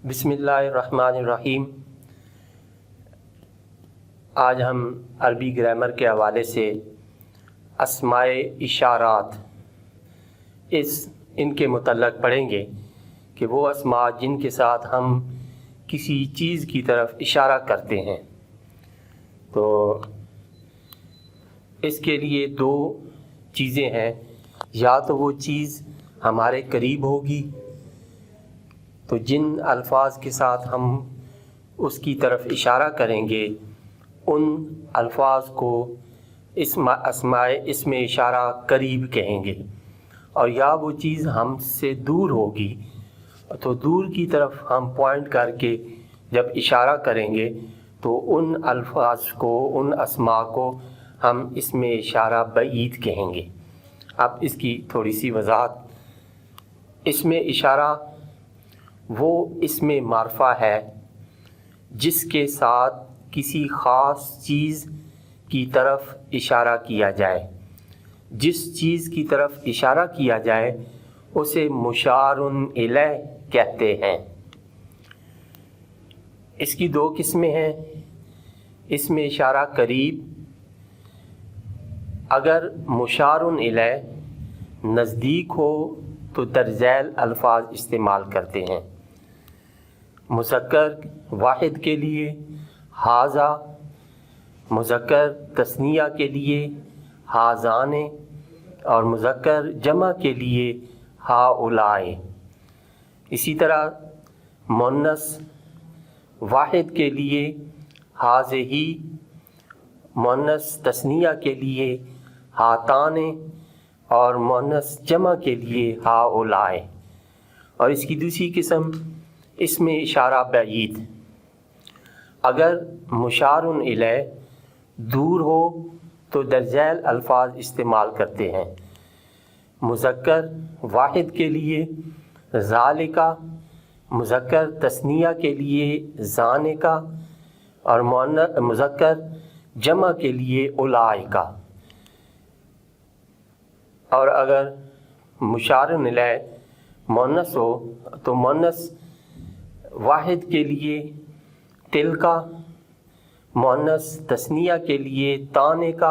بسم اللہ الرحمن الرحیم۔ آج ہم عربی گرامر کے حوالے سے اسماء اشارات ان کے متعلق پڑھیں گے کہ وہ اسماء جن کے ساتھ ہم کسی چیز کی طرف اشارہ کرتے ہیں۔ تو اس کے لیے دو چیزیں ہیں، یا تو وہ چیز ہمارے قریب ہوگی، تو جن الفاظ کے ساتھ ہم اس کی طرف اشارہ کریں گے ان الفاظ کو اسماء اسم اشارہ قریب کہیں گے، اور یا وہ چیز ہم سے دور ہوگی تو دور کی طرف ہم پوائنٹ کر کے جب اشارہ کریں گے تو ان الفاظ کو، ان اسماء کو ہم اسم اشارہ بعید کہیں گے۔ اب اس کی تھوڑی سی وضاحت۔ اسم اشارہ وہ اسم معرفہ ہے جس کے ساتھ کسی خاص چیز کی طرف اشارہ کیا جائے۔ جس چیز کی طرف اشارہ کیا جائے اسے مشار الیہ کہتے ہیں۔ اس کی دو قسمیں ہیں۔ اسم اشارہ قریب، اگر مشار الیہ نزدیک ہو تو درج ذیل الفاظ استعمال کرتے ہیں۔ مذکر واحد کے لیے ھذا، مذکر تثنیہ کے لیے ھذان، اور مذکر جمع کے لیے ھؤلاء۔ اسی طرح مؤنث واحد کے لیے ھذہ، مؤنث تثنیہ کے لیے ھاتان، اور مؤنث جمع کے لیے ھؤلاء۔ اور اس کی دوسری قسم اسم اشارہ بعید، اگر مشار الیہ دور ہو تو درج ذیل الفاظ استعمال کرتے ہیں۔ مذکر واحد کے لیے ذالک، مذکر تثنیہ کے لیے ذانک، اور مذکر جمع کے لیے اولئک۔ اور اگر مشار الیہ مؤنث ہو تو مؤنث واحد کے لیے تلک، مؤنث تثنیہ کے لیے تانک،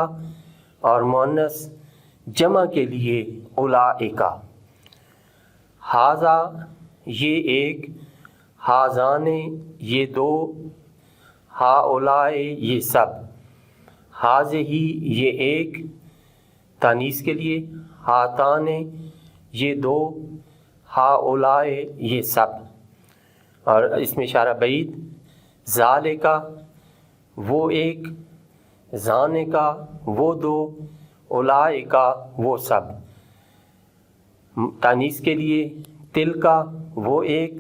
اور مؤنث جمع کے لیے اولئک۔ ھذا یہ ایک، ھذان یہ دو، ھؤلاء یہ سب، ھذہ یہ ایک تانیث کے لیے، ھاتان یہ دو، ھؤلاء یہ سب۔ اور اس میں اشارہ بعید ذالک وہ ایک، ذانک وہ دو، اولئک وہ سب۔ تانیث کے لیے تلک وہ ایک،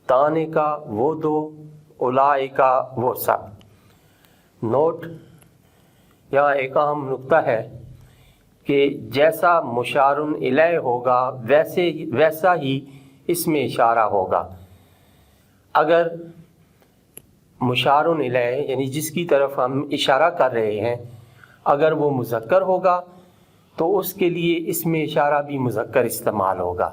تانک وہ دو، اولئک وہ سب۔ نوٹ، یہاں ایک اہم نقطہ ہے کہ جیسا مشار الیہ ہوگا ویسا ہی اسم اشارہ ہوگا۔ اگر مشار الیہ یعنی جس کی طرف ہم اشارہ کر رہے ہیں اگر وہ مذکر ہوگا تو اس کے لیے اسم اشارہ بھی مذکر استعمال ہوگا۔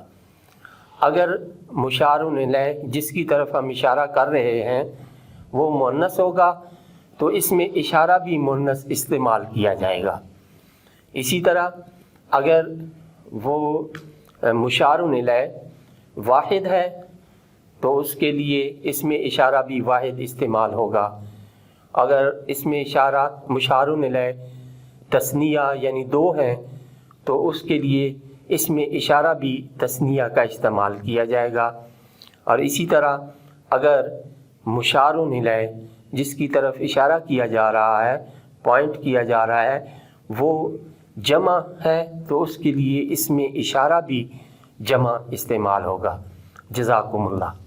اگر مشار الیہ جس کی طرف ہم اشارہ کر رہے ہیں وہ مؤنث ہوگا تو اس میں اشارہ بھی مؤنث استعمال کیا جائے گا۔ اسی طرح اگر وہ مشار الیہ واحد ہے تو اس کے لیے اسم اشارہ بھی واحد استعمال ہوگا۔ اگر اسم اشارہ مشار الیہ تثنیہ یعنی دو ہیں تو اس کے لیے اسم اشارہ بھی تثنیہ کا استعمال کیا جائے گا۔ اور اسی طرح اگر مشار الیہ جس کی طرف اشارہ کیا جا رہا ہے، پوائنٹ کیا جا رہا ہے، وہ جمع ہے تو اس کے لیے اسم اشارہ بھی جمع استعمال ہوگا۔ جزاکم اللہ۔